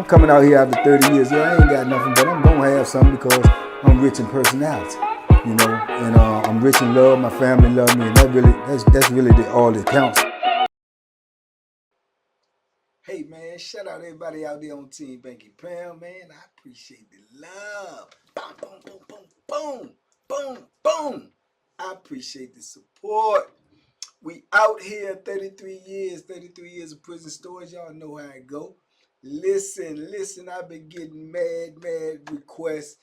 coming out here after 30 years. Yeah, I ain't got nothing, but I'm gonna have something because I'm rich in personality, you know, and I'm rich in love. My family love me, and that's really all that counts. Hey man, shout out everybody out there on Team Banky Pound, man. I appreciate the love. Boom, boom, boom, boom, boom, boom, boom. I appreciate the support. We out here 33 years of prison stories. Y'all know how it go. Listen, I've been getting mad requests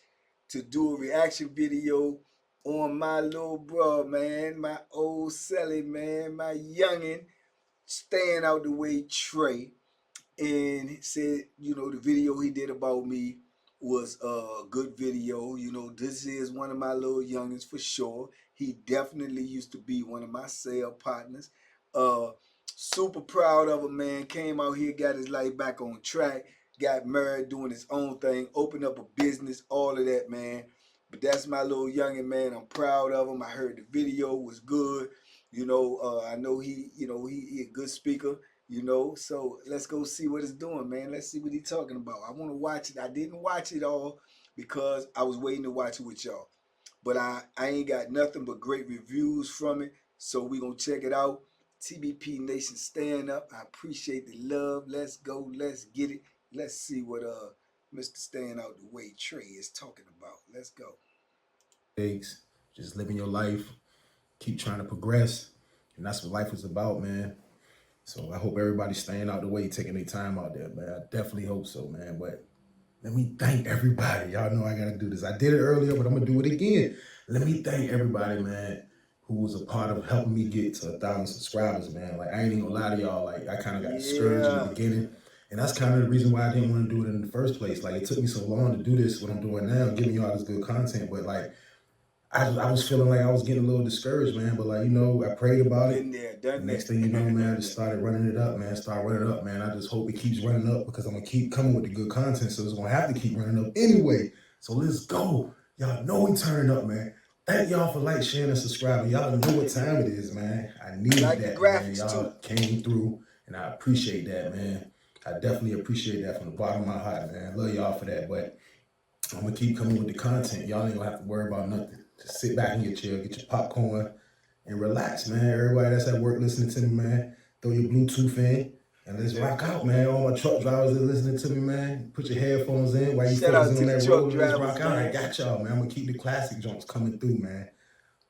to do a reaction video on my little bro, man, my old Celly, man, my youngin', staying out the way Trey. And he said, you know, the video he did about me was a good video. You know, this is one of my little youngins for sure. He definitely used to be one of my cell partners. Super proud of him, man. Came out here, got his life back on track, got married, doing his own thing, opened up a business, all of that, man. But that's my little youngin, man. I'm proud of him. I heard the video was good. You know, I know he a good speaker. You know, so let's go see what it's doing, man. Let's see what he's talking about. I want to watch it. I didn't watch it all because I was waiting to watch it with y'all. But I ain't got nothing but great reviews from it. So we going to check it out. TBP Nation, stand up. I appreciate the love. Let's go. Let's get it. Let's see what Mr. Staying Out the Way Trey is talking about. Let's go. Just living your life. Keep trying to progress. And that's what life is about, man. So I hope everybody's staying out the way, taking their time out there, man. I definitely hope so, man. But let me thank everybody. Y'all know I gotta do this. I did it earlier, but I'm gonna do it again. Let me thank everybody, man, who was a part of helping me get to 1,000 subscribers, man. Like, I ain't even gonna lie to y'all. Like, I kind of got discouraged in the beginning. And that's kind of the reason why I didn't want to do it in the first place. Like, it took me so long to do this, what I'm doing now, giving y'all this good content. But, like, I was feeling like I was getting a little discouraged, man. But, like, you know, I prayed about it. The next thing you know, man, I just started running it up, man. I just hope it keeps running up because I'm going to keep coming with the good content. So it's going to have to keep running up anyway. So let's go. Y'all know we turning up, man. Thank y'all for like, sharing, and subscribing. Y'all know what time it is, man. I needed that, man. Y'all came through, and I appreciate that, man. I definitely appreciate that from the bottom of my heart, man. Love y'all for that, but I'm going to keep coming with the content. Y'all ain't going to have to worry about nothing. Just sit back in your chair, get your popcorn, and relax, man. Everybody that's at work listening to me, man, throw your Bluetooth in and let's rock out, man. All my truck drivers that listening to me, man, put your headphones in while you focusing on that road. Let's rock out. I got y'all, man. I'm gonna keep the classic joints coming through, man.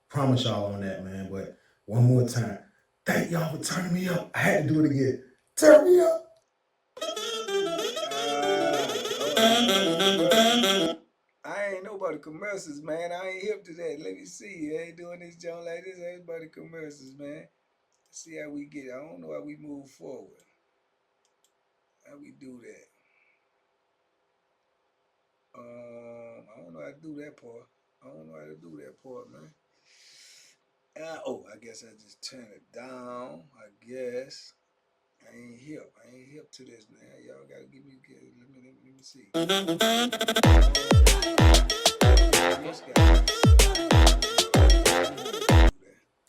Promise y'all on that, man. But one more time, thank y'all for turning me up. I had to do it again. Turn me up. I ain't know about the commercials, man. I ain't hip to that. Let me see. I ain't doing this joint like this. I ain't about the commercials, man. Let's see how we get it. I don't know how we move forward. How we do that? I don't know how to do that part. Man. I guess I just turn it down. I guess. I ain't hip to this, man. Y'all gotta give me. Let me see.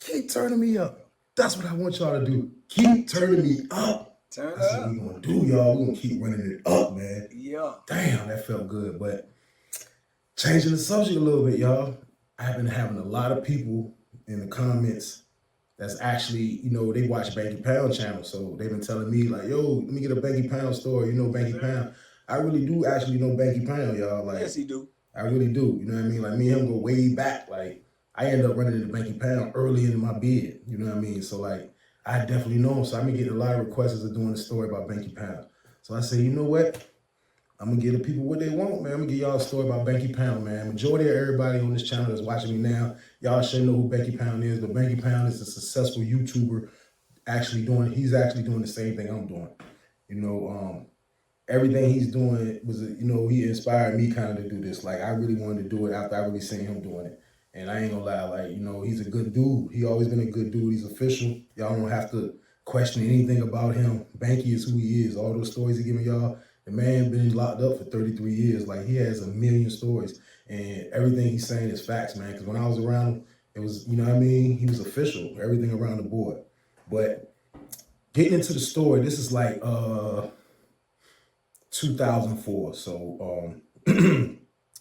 Keep turning me up. That's what I want y'all to do. Keep turning me up. Turn That's up. what we gonna do, y'all. We gonna keep running it up, man. Yeah. Damn, that felt good. But changing the subject a little bit, y'all. I've been having a lot of people in the comments that's actually, you know, they watch Banky Pound channel. So they've been telling me like, yo, let me get a Banky Pound story. You know Banky Pound. I really do actually know Banky Pound, y'all. Like, yes, he do. I really do. You know what I mean? Like, me and him go way back. Like, I ended up running into Banky Pound early in my bid. You know what I mean? So, like, I definitely know him. So I've been getting a lot of requests of doing a story about Banky Pound. So I say, you know what? I'm gonna give the people what they want, man. I'm gonna give y'all a story about Banky Pound, man. Majority of everybody on this channel that's watching me now, y'all should know who Banky Pound is, but Banky Pound is a successful YouTuber. He's actually doing the same thing I'm doing. You know, everything he's doing was, you know, he inspired me kind of to do this. Like, I really wanted to do it after I really seen him doing it. And I ain't gonna lie, like, you know, he's a good dude. He always been a good dude. He's official. Y'all don't have to question anything about him. Banky is who he is. All those stories he giving y'all, the man been locked up for 33 years. Like, he has a million stories. And everything he's saying is facts, man. Because when I was around him, it was, you know what I mean? He was official. Everything around the board. But getting into the story, this is like 2004. So I'm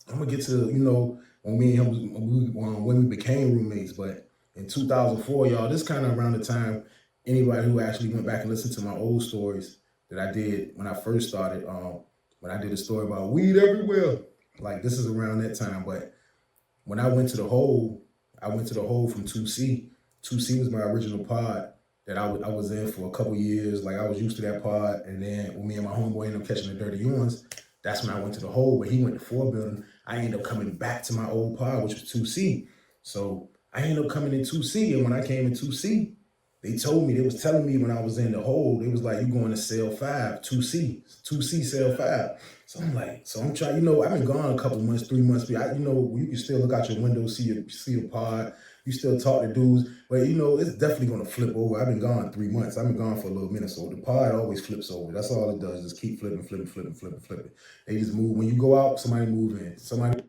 gonna get to, you know, when me and him when we became roommates. But in 2004, y'all, this kind of around the time anybody who actually went back and listened to my old stories that I did when I first started, when I did a story about weed everywhere, like this is around that time. But when I went to the hole, I went to the hole from 2C. 2C was my original pod that I was in for a couple years. Like I was used to that pod. And then when me and my homeboy ended up catching the dirty ones, that's when I went to the hole. But he went to 4 building. I ended up coming back to my old pod, which was 2C. So I ended up coming in 2C. And when I came in 2C, they told me, they was telling me when I was in the hole, they was like, you going to cell 5, 2C cell 5. So I'm like, so I'm trying, you know, I've been gone a couple months, 3 months, but you know, you can still look out your window, see a pod, you still talk to dudes, but you know, it's definitely gonna flip over. I've been gone 3 months. I've been gone for a little minute, so the pod always flips over. That's all it does, just keep flipping. They just move. When you go out, somebody move in. Somebody.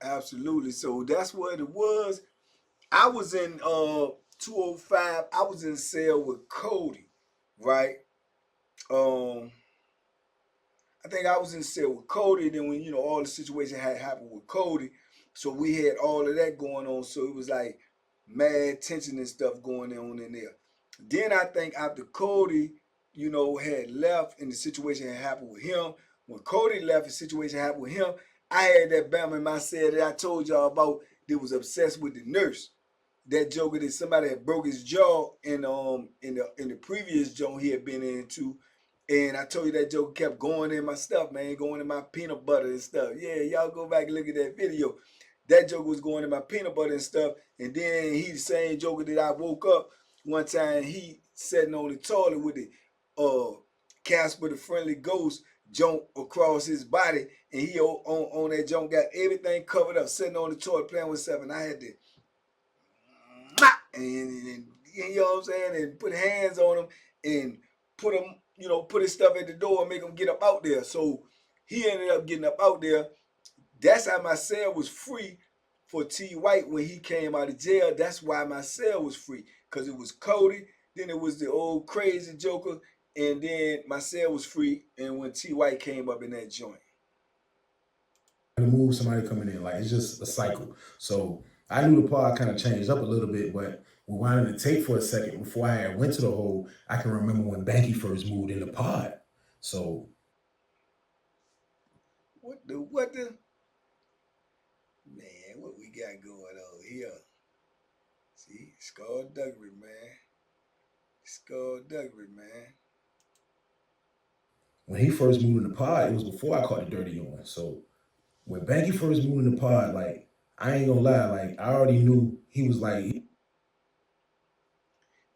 Absolutely. So that's what it was. I was in 205. I was in cell with Cody, right? Um, I think I was in cell with Cody. Then when all the situation had happened with Cody, so we had all of that going on. So it was like mad tension and stuff going on in there. Then I think after Cody, had left and the situation had happened with him. When Cody left, the situation happened with him. I had that Bama in my cell that I told y'all about that was obsessed with the nurse. That joker that somebody had broke his jaw in the previous joint he had been into. And I told you that joker kept going in my stuff, man, going in my peanut butter and stuff. Yeah, y'all go back and look at that video. That joker was going in my peanut butter and stuff. And then he the same joker that I woke up one time, he sitting on the toilet with the Casper the Friendly Ghost junk across his body. And he on that junk got everything covered up, sitting on the toilet playing with stuff. And I had to and you know what I'm saying, and put hands on him and put him, put his stuff at the door and make him get up out there. So he ended up getting up out there. That's how my cell was free for T White when he came out of jail. That's why my cell was free, because it was Cody, then it was the old crazy joker, and then my cell was free. And when T White came up in that joint, To move, somebody coming in. Like it's just a cycle. So I knew the pod kind of changed up a little bit, but we wanted to take for a second before I went to the hole. I can remember when Banky first moved in the pod. So what the man, what we got going on here? See, skullduggery, man. Skullduggery, man. when he first moved in the pod, it was before I caught the dirty on. So when Banky first moved in the pod, like I ain't gonna lie, like I already knew he was like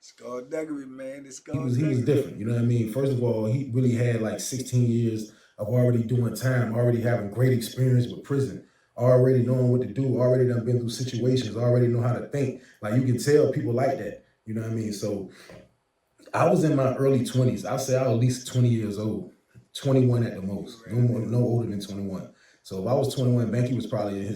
Skullduggery, man. It's he was skullduggery. different. You know what I mean? First of all, he really had like 16 years of already doing time, already having great experience with prison, already knowing what to do, already done been through situations, already know how to think. Like you can tell people like that. You know what I mean? So I was in my early 20s. I'll say I was at least 20 years old, 21 at the most, no older than 21. So if I was 21, Banky was probably in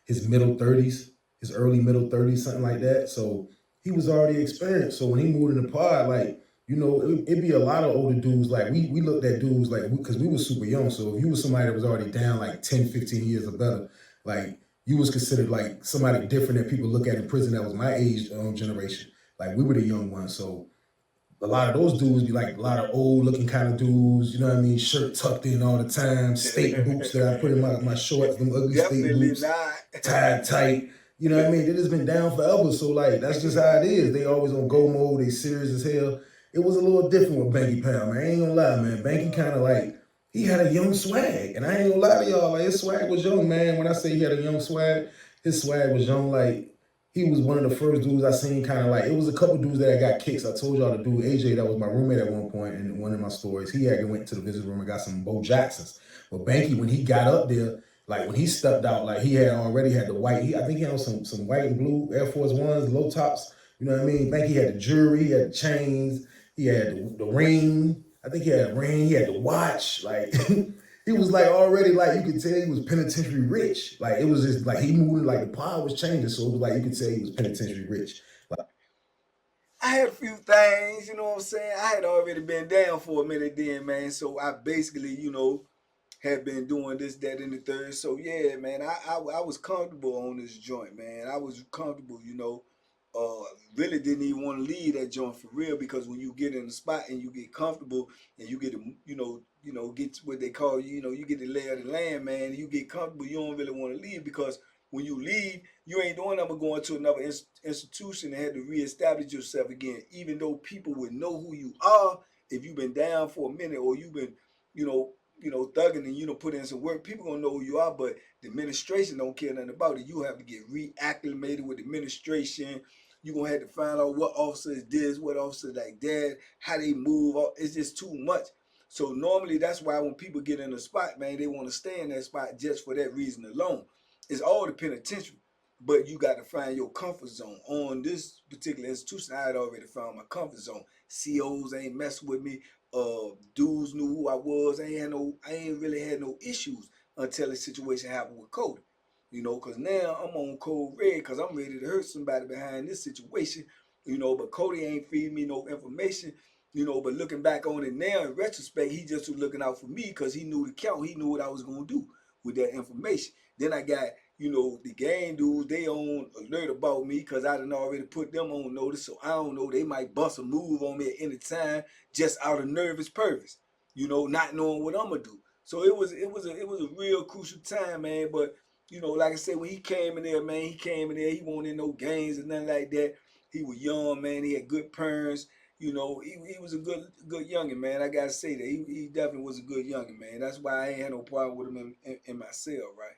his middle 30s, his early middle 30s, something like that. So he was already experienced. So when he moved in the pod, like, it'd be a lot of older dudes. Like we looked at dudes like, because we were super young. So if you was somebody that was already down like 10, 15 years or better, like you was considered like somebody different that people look at in prison that was my age generation. Like we were the young ones. So a lot of those dudes be like a lot of old looking kind of dudes, you know what I mean? Shirt tucked in all the time, state boots that I put in my shorts, them ugly state boots, tied tight. You know what I mean? They just been down forever. So like that's just how it is. They always on go mode, they serious as hell. It was a little different with Banky Pound, man. I ain't gonna lie, man. Banky kind of like he had a young swag. And I ain't gonna lie to y'all, like his swag was young, man. When I say he had a young swag, his swag was young, like he was one of the first dudes I seen kind of like, it was a couple dudes that I got kicks. I told y'all the dude, AJ, that was my roommate at one point in one of my stories. He had went to the visit room and got some Bo Jacksons. But Banky, when he got up there, like when he stepped out, like he had already had the white, I think he had some white and blue Air Force Ones, low tops. You know what I mean? Banky had the jewelry, he had the chains, he had the ring. I think he had a ring, he had the watch. Like he was like already like you could tell he was penitentiary rich. Like it was just like he moved like the pod was changing, so it was like you could tell he was penitentiary rich. Like I had a few things, you know what I'm saying? I had already been down for a minute then, man. So I basically, had been doing this, that, and the third. So yeah, man, I was comfortable on this joint, man. I was comfortable, you know. Really didn't even want to leave that joint for real, because when you get in the spot and you get comfortable and you get to, get what they call, you get the lay of the land, man. You get comfortable. You don't really want to leave, because when you leave, you ain't doing nothing but going to another institution and had to reestablish yourself again. Even though people would know who you are if you've been down for a minute, or you've been, thugging, and put in some work. People gonna know who you are, but the administration don't care nothing about it. You have to get reacclimated with the administration. You gonna have to find out what officer is this, what officer like that, how they move. It's just too much. So normally that's why when people get in a spot, man, they want to stay in that spot just for that reason alone. It's all the penitentiary, but you got to find your comfort zone. On this particular institution, I had already found my comfort zone. COs ain't messing with me. Dudes knew who I was. I ain't really had no issues until the situation happened with Cody. Because now I'm on code red, because I'm ready to hurt somebody behind this situation. But Cody ain't feeding me no information. But looking back on it now, in retrospect, he just was looking out for me, because he knew the count. He knew what I was gonna do with that information. Then I got, the gang dudes, they on alert about me, because I done already put them on notice. So I don't know, they might bust a move on me at any time, just out of nervous purpose, not knowing what I'm gonna do. So it was a real crucial time, man. But like I said, when he came in there, man, he wanted no games and nothing like that. He was young, man. He had good parents. He was a good youngin', man. I gotta say that he definitely was a good youngin', man. That's why I ain't had no problem with him in my cell, right?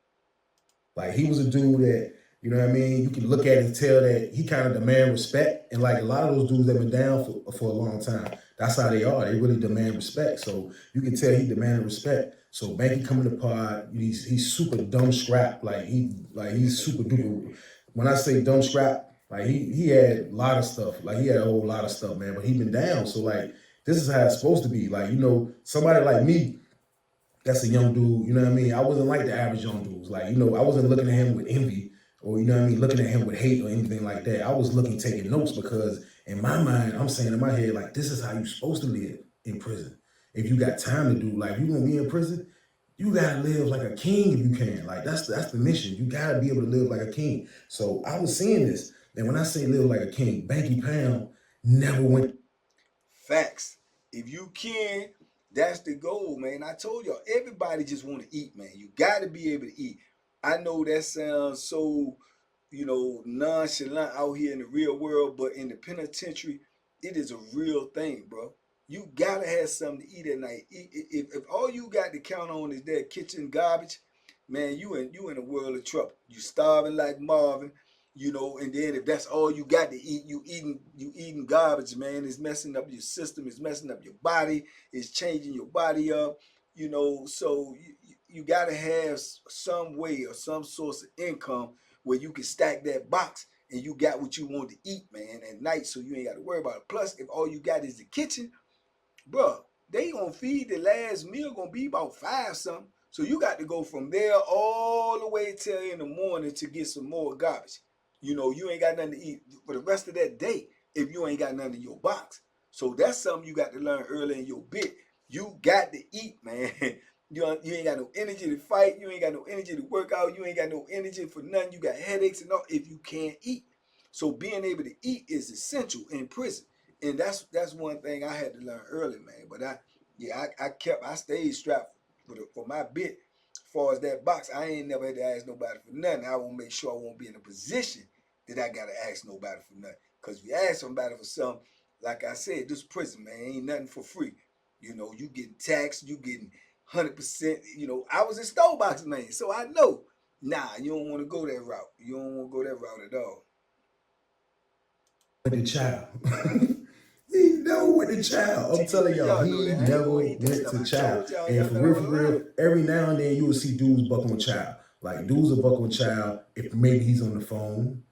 Like he was a dude that, you know what I mean, you can look at and tell that he kind of demand respect. And like a lot of those dudes that been down for a long time, that's how they are. They really demand respect. So you can tell he demanded respect. So Banky coming to pod, he's super dumb scrap. He's super duper. When I say dumb scrap, like he had a lot of stuff. Like he had a whole lot of stuff, man. But he been down. So like this is how it's supposed to be. Like, somebody like me, that's a young dude, you know what I mean? I wasn't like the average young dudes. Like, I wasn't looking at him with envy, or, looking at him with hate or anything like that. I was looking, taking notes, because in my mind, I'm saying in my head, like, this is how you're supposed to live in prison. If you got time to do, like, you gonna be in prison, you gotta live like a king if you can. Like, that's the mission. You gotta be able to live like a king. So I was seeing this, and when I say live like a king, Banky Pound never went. Facts. If you can, that's the goal, man. I told y'all, everybody just want to eat, man. You got to be able to eat. I know that sounds so, nonchalant out here in the real world, but in the penitentiary, it is a real thing, bro. You gotta have something to eat at night. If all you got to count on is that kitchen garbage, man, you in a world of trouble. You starving like Marvin, and then if that's all you got to eat, you eating garbage, man. It's messing up your system, it's messing up your body, it's changing your body up, so you got to have some way or some source of income where you can stack that box and you got what you want to eat, man, at night, so you ain't got to worry about it. Plus, if all you got is the kitchen, bro, they gonna feed the last meal gonna be about 5 something. So you got to go from there all the way till in the morning to get some more garbage. You ain't got nothing to eat for the rest of that day if you ain't got nothing in your box. So that's something you got to learn early in your bit. You got to eat, man. You ain't got no energy to fight. You ain't got no energy to work out. You ain't got no energy for nothing. You got headaches and all if you can't eat. So being able to eat is essential in prison. And that's one thing I had to learn early, man. But I stayed strapped for my bit. As far as that box, I ain't never had to ask nobody for nothing. I will make sure I won't be in a position that I gotta ask nobody for nothing. Cause if you ask somebody for something, like I said, this prison, man, ain't nothing for free. You getting taxed, you getting 100%. I was in store box, man, so I know. Nah, you don't want to go that route. You don't want to go that route at all. The child. He never went to child. I'm telling y'all, he never went to child. And for real, every now and then you will see dudes buck on child. Like dudes will buck on child if maybe he's on the phone,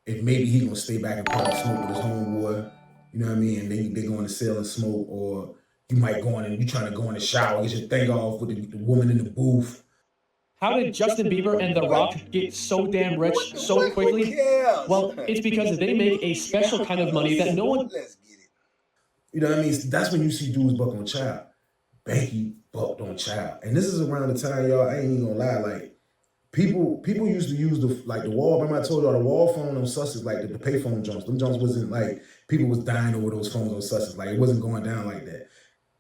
if maybe he gonna stay back and probably smoke with his homeboy. You know what I mean? And they go in the cell and smoke, or you might go in and you trying to go in the shower, get your thing off with the woman in the booth. How did Justin Bieber and The Rock get so damn rich so quickly? Well, it's because they make a special kind of money that no one... Let's get it. You know what I mean? That's when you see dudes buck on child. Banky bucked on child. And this is around the time, y'all, I ain't even gonna lie, like, people used to use the wall. Remember I told y'all the wall phone on Sussex, like the payphone joints. Them joints wasn't like people was dying over those phones on Sussex. Like it wasn't going down like that.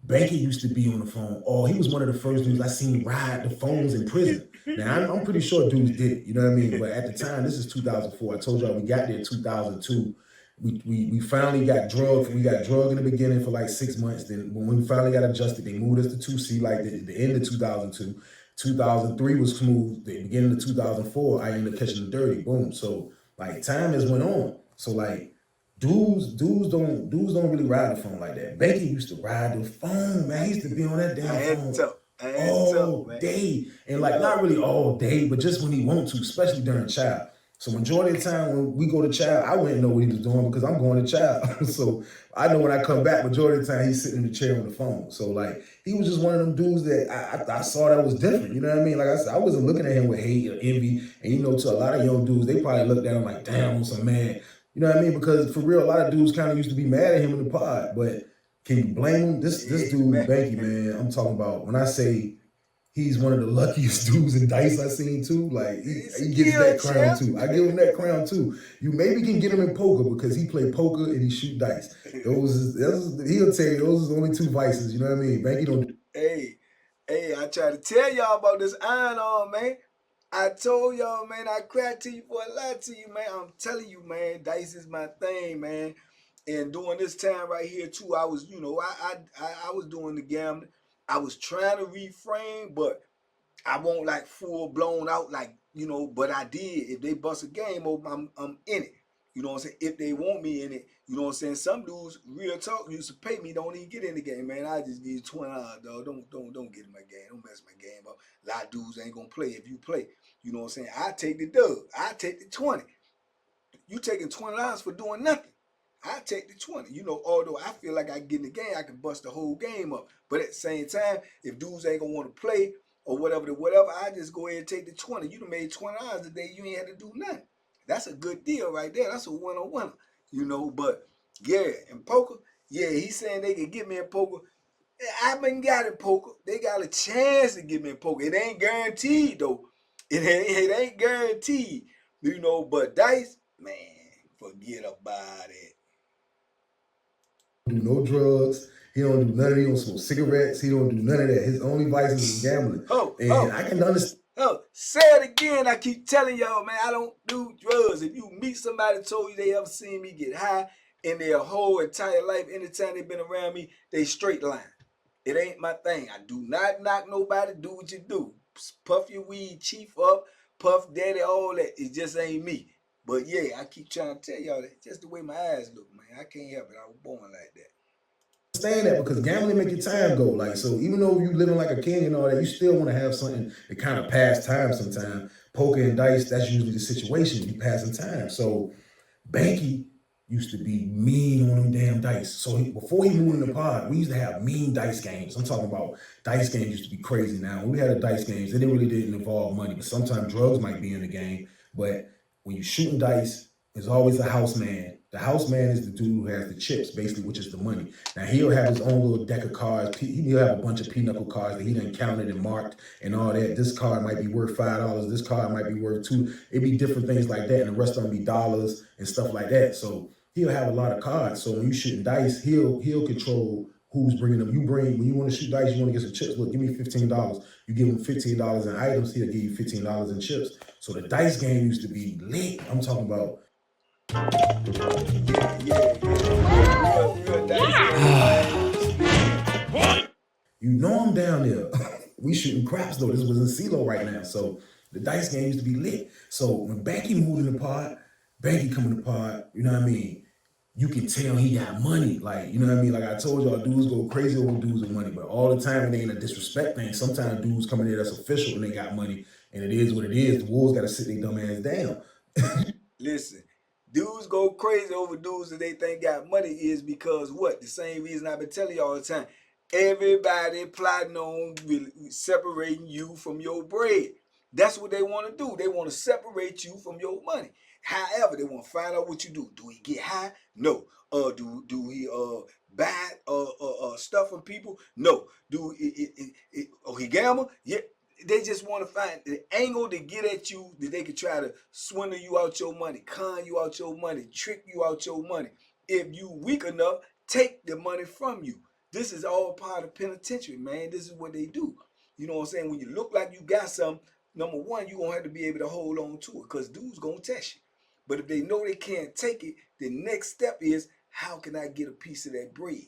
Banky used to be on the phone. Oh, he was one of the first dudes I seen ride the phones in prison. Now I'm pretty sure dudes did it, you know what I mean? But at the time, this is 2004. I told y'all we got there in 2002. We finally got drugged. We got drugged in the beginning for like 6 months. Then when we finally got adjusted, they moved us to 2C like the end of 2002. 2003 was smooth. The beginning of 2004, I ended up catching the dirty. Boom. So like time has went on. So like dudes don't really ride the phone like that. Banky used to ride the phone, man. He used to be on that damn phone all day. And like not really all day, but just when he wants to, especially during child. So majority of the time when we go to child, I wouldn't know what he was doing because I'm going to child. So I know when I come back, majority of the time he's sitting in the chair on the phone. So like he was just one of them dudes that I saw that was different. You know what I mean? Like I said, I wasn't looking at him with hate or envy. And you know, to a lot of young dudes, they probably looked at him like, damn, I'm some man. You know what I mean? Because for real, a lot of dudes kind of used to be mad at him in the pod. But can you blame him? This dude, Banky, man, I'm talking about when I say he's one of the luckiest dudes in dice I seen too. Like he gets that crown too. I give him that crown too. You maybe can get him in poker because he play poker and he shoot dice. He'll tell you those are the only two vices. You know what I mean? Banky don't. Hey, I try to tell y'all about this iron on, man. I told y'all, man, I cried to you for a lot to you, man. I'm telling you, man, dice is my thing, man. And during this time right here too, I was, you know, I was doing the gambling. I was trying to reframe, but I won't like full blown out, like, you know, but I did. If they bust a game open, I'm in it. You know what I'm saying? If they want me in it, you know what I'm saying? Some dudes, real talk, used to pay me, don't even get in the game, man. I just give you $20, dog. Don't get in my game. Don't mess my game up. A lot of dudes ain't gonna play if you play. You know what I'm saying? I take the dub. I take the 20. You taking $20 for doing nothing. I take the 20. You know, although I feel like I get in the game, I can bust the whole game up. But at the same time, if dudes ain't gonna want to play or whatever, I just go ahead and take the 20. You done made $20 a day. You ain't had to do nothing. That's a good deal right there. That's a one-on-one. You know, but yeah, in poker, yeah, he's saying they can get me in poker. I been got in poker. They got a chance to get me in poker. It ain't guaranteed though. It ain't guaranteed. You know, but dice, man, forget about it. Do no drugs. He don't do none of it. He don't smoke cigarettes. He don't do none of that. His only vice is gambling. I can understand. Say it again. I keep telling y'all, man, I don't do drugs. If you meet somebody told you they ever seen me get high in their whole entire life, anytime they been around me, they straight line. It ain't my thing. I do not knock nobody. Do what you do. Puff your weed, chief up, puff daddy, all that. It just ain't me. But yeah, I keep trying to tell y'all that. Just the way my eyes look, man. I can't help it. I was born like that. Understand that because gambling make your time go. Like, so even though you living like a king and all that, you still want to have something to kind of pass time sometimes. Poker and dice, that's usually the situation. You passing time. So Banky used to be mean on them damn dice. So before he moved in the pod, we used to have mean dice games. I'm talking about dice games used to be crazy. Now, when we had a dice games, it really didn't involve money, but sometimes drugs might be in the game. But when you're shooting dice, there's always a house man. The house man is the dude who has the chips, basically, which is the money. Now, he'll have his own little deck of cards. He'll have a bunch of pinochle cards that he done counted and marked and all that. This card might be worth $5. This card might be worth $2. It'd be different things like that, and the rest of them be dollars and stuff like that. So he'll have a lot of cards. So when you shooting dice, he'll control who's bringing them. When you want to shoot dice, you want to get some chips. Look, give me $15. You give him $15 in items, he'll give you $15 in chips. So the dice game used to be lit. I'm talking about. You know I'm down there. We shooting craps though. This was in CeeLo right now. So the dice game used to be lit. So when Banky moved in the pod, Banky come in the pod, you know what I mean? You can tell he got money. Like, you know what I mean? Like I told y'all, dudes go crazy over dudes with money, but all the time it ain't a disrespect thing. Sometimes dudes come in there that's official and they got money, and it is what it is. The Wolves got to sit their dumb ass down. Listen, dudes go crazy over dudes that they think got money is because what? The same reason I've been telling you all the time. Everybody plotting on separating you from your bread. That's what they want to do. They want to separate you from your money. However, they want to find out what you do. Do he get high? No. Do he buy stuff from people? No. He gamble? Yeah. They just want to find the angle to get at you that they can try to swindle you out your money, con you out your money, trick you out your money. If you weak enough, take the money from you. This is all part of penitentiary, man. This is what they do. You know what I'm saying? When you look like you got something, number one, you're going to have to be able to hold on to it because dudes going to test you. But if they know they can't take it, the next step is, how can I get a piece of that bread?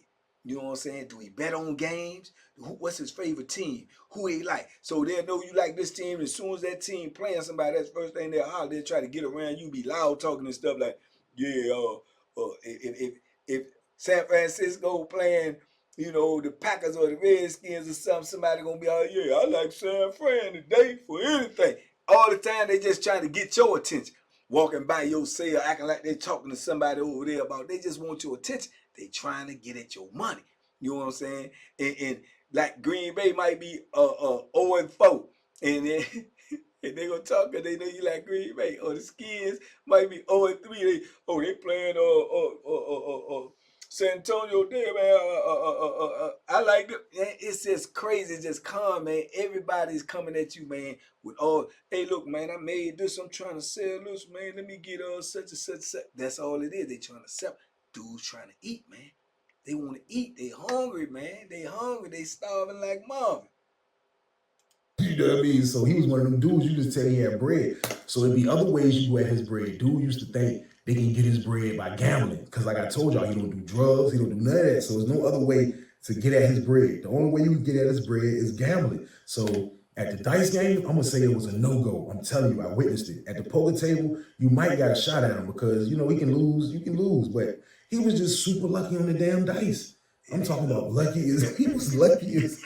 You know what I'm saying? Do he bet on games? What's his favorite team? Who he like? So they'll know you like this team. As soon as that team playing somebody, that's the first thing they'll holler. They'll try to get around you, be loud talking and stuff like, yeah, if San Francisco playing, you know, the Packers or the Redskins or something, somebody gonna be, oh yeah, I like San Fran today for anything. All the time they just trying to get your attention. Walking by your cell, acting like they talking to somebody over there about, they just want your attention. They trying to get at your money. You know what I'm saying? And like Green Bay might be 0-4, and then and they gonna talk because they know you like Green Bay. Or the Skins might be 0-3. They playing San Antonio there, man. I like it. It's just crazy, it's just calm, man. Everybody's coming at you, man, with all, hey, look, man, I made this. I'm trying to sell this, man. Let me get such and such. That's all it is. They trying to sell. Dudes trying to eat, man. They want to eat. They hungry, man. They hungry. They starving like Marvin. You know what I mean? So he was one of them dudes, you just tell he had bread. So it'd be other ways you go at his bread. Dude used to think they can get his bread by gambling. Because like I told y'all, he don't do drugs, he don't do none of that. So there's no other way to get at his bread. The only way you can get at his bread is gambling. So at the dice game, I'm gonna say it was a no-go. I'm telling you, I witnessed it. At the poker table, you might got a shot at him because, you know, he can lose, you can lose. But he was just super lucky on the damn dice. I'm talking about lucky as, he was lucky as,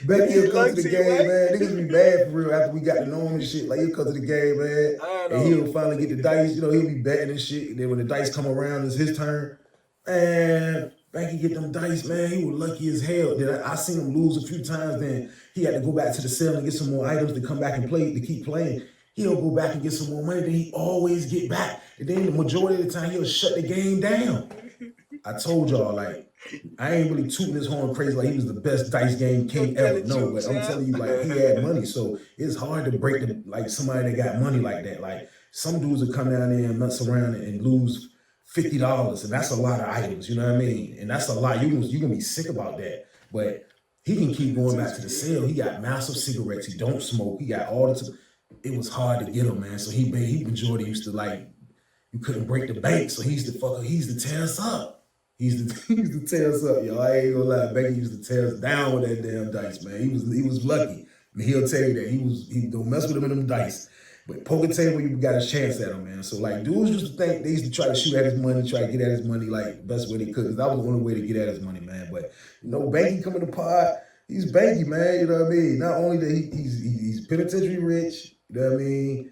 Becky will come to the game, man. Niggas be mad for real after we got to know him and shit. Like, he'll come to the game, man, and he'll finally get the dice. You know, he'll be betting and shit. And then when the dice come around, it's his turn. And Becky get them dice, man. He was lucky as hell. Then I seen him lose a few times. Then he had to go back to the cell and get some more items to come back and play, to keep playing. He'll go back and get some more money. Then he always get back. And then the majority of the time, he'll shut the game down. I told y'all, like, I ain't really tooting his horn crazy like he was the best dice game king ever. No, but I'm telling you, like, he had money, so it's hard to break the, like, somebody that got money like that. Like, some dudes will come down there and mess around and lose $50, and that's a lot of items, you know what I mean? And that's a lot. You're gonna be sick about that. But he can keep going back to the cell. He got massive cigarettes. He don't smoke. He got all the, it was hard to get him, man. So he majority used to, like, you couldn't break the bank, so he used to tear us up. He used to tear us up, yo. I ain't gonna lie. Becky used to tear us down with that damn dice, man. He was lucky. I mean, he'll tell you that. He don't mess with him in them dice. But poker table, you got a chance at him, man. So, like, dudes used to think, they used to try to shoot at his money, try to get at his money, like, best way they could. Because that was the only way to get at his money, man. But, you know, Banky coming to pod, he's Banky, man. You know what I mean? Not only that he's penitentiary rich, you know what I mean?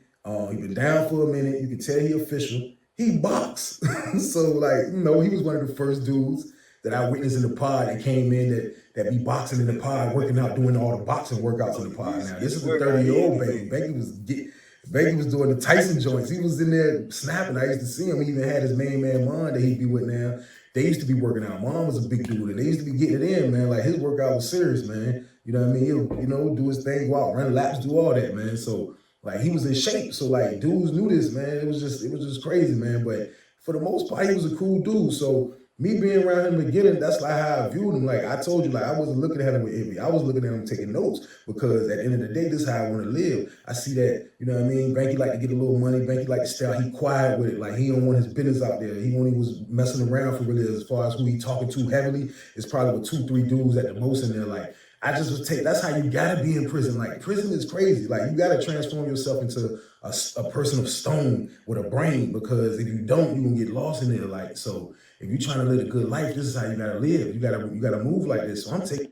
He been down for a minute. You can tell he official. He boxed. So, like, you know, he was one of the first dudes that I witnessed in the pod that came in that be boxing in the pod, working out, doing all the boxing workouts in the pod. Now, this is the 30-year-old Banky. Banky was doing the Tyson joints. He was in there snapping. I used to see him. He even had his main man, Mon, that he'd be with now. They used to be working out. Mon was a big dude, and they used to be getting it in, man. Like, his workout was serious, man. You know what I mean? He'll, you know, do his thing, go out, run laps, do all that, man. So, like, he was in shape. So, like, dudes knew this, man. It was just crazy, man. But for the most part, he was a cool dude. So, me being around him in the beginning, that's like how I viewed him. Like, I told you, like, I wasn't looking at him with envy. I was looking at him taking notes because at the end of the day, this is how I want to live. I see that, you know what I mean? Banky like to get a little money. Banky like to stay out. He quiet with it. Like, he don't want his business out there. He only was messing around for really as far as who he talking to heavily. It's probably with 2-3 dudes at the most in there. Like, I just was taking, that's how you gotta be in prison. Like, prison is crazy. Like, you gotta transform yourself into a person of stone with a brain, because if you don't, you're gonna get lost in there. Like, so if you're trying to live a good life, this is how you gotta live. You gotta move like this. So I'm taking.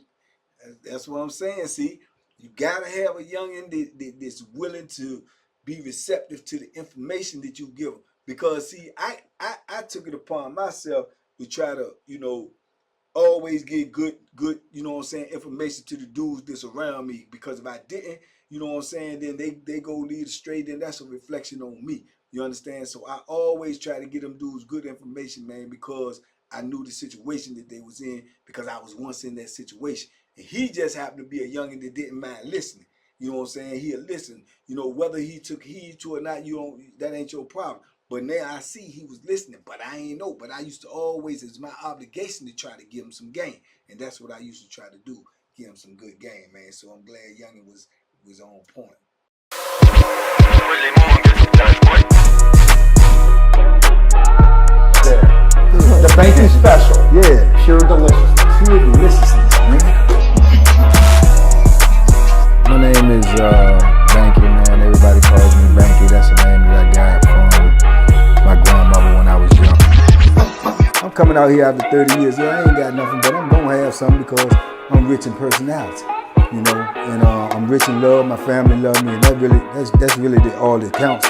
That's what I'm saying. See, you gotta have a youngin that's willing to be receptive to the information that you give them. Because see, I took it upon myself to try to, you know, always get good, you know what I'm saying, information to the dudes that's around me. Because if I didn't, you know what I'm saying, then they go lead astray, then that's a reflection on me. You understand? So I always try to get them dudes good information, man, because I knew the situation that they was in, because I was once in that situation. And he just happened to be a youngin' that didn't mind listening. You know what I'm saying? He'll listen. You know, whether he took heed to it or not, that ain't your problem. But now I see he was listening, but I ain't know. But I used to always, it's my obligation to try to give him some game. And that's what I used to try to do, give him some good game, man. So I'm glad youngin' was on point. The Banky special. Yeah. Pure deliciousness. Pure deliciousness, man. My name is Banky, man. Everybody calls me Banky. That's the name that I got from my grandmother when I was young. I'm coming out here after 30 years. Yeah, I ain't got nothing, but I'm gonna have something because I'm rich in personality, you know, and I'm rich in love. My family love me, and that's really all that counts.